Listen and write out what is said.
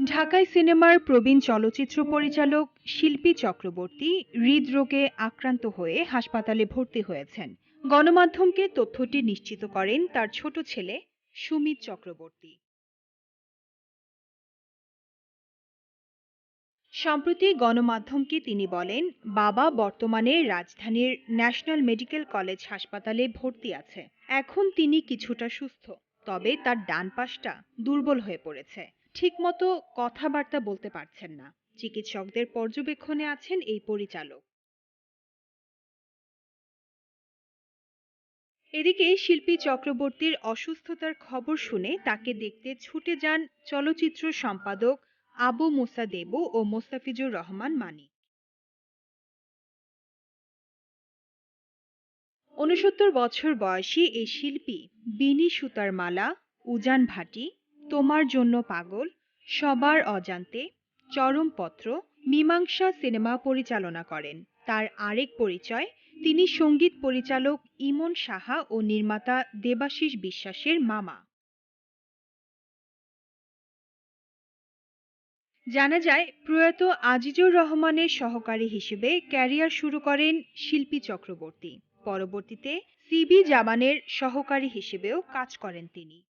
ঢাকায় সিনেমার প্রবীণ চলচ্চিত্র পরিচালক শিল্পী চক্রবর্তী হৃদরোগে আক্রান্ত হয়ে হাসপাতালে ভর্তি হয়েছেন। গণমাধ্যমকে তথ্যটি নিশ্চিত করেন তার ছোট ছেলে সুমিত চক্রবর্তী। সম্প্রতি গণমাধ্যমকে তিনি বলেন, বাবা বর্তমানে রাজধানীর ন্যাশনাল মেডিকেল কলেজ হাসপাতালে ভর্তি আছে। এখন তিনি কিছুটা সুস্থ, তবে তার ডান পাশটা দুর্বল হয়ে পড়েছে। ঠিকমতো কথাবার্তা বলতে পারছেন না। চিকিৎসকদের পর্যবেক্ষণে আছেন এই পরিচালক। এদিকে শিল্পী চক্রবর্তীর অসুস্থতার খবর শুনে তাকে দেখতে ছুটে যান চলচ্চিত্র সম্পাদক আবু মুসা দেবু ও মোস্তাফিজুর রহমান মানিক। ৬৯ বছর বয়সী এই শিল্পী বিনি সুতার মালা, উজান ভাটি, তোমার জন্য পাগল, সবার অজান্তে, চরমপত্র, মীমাংসা সিনেমা পরিচালনা করেন। তার আরেক পরিচয়, তিনি সঙ্গীত পরিচালক ইমন সাহা ও নির্মাতা দেবাশিস বিশ্বাসের মামা। জানা যায়, প্রয়াত আজিজুর রহমানের সহকারী হিসেবে ক্যারিয়ার শুরু করেন শিল্পী চক্রবর্তী। পরবর্তীতে সিবি জামানের সহকারী হিসেবেও কাজ করেন তিনি।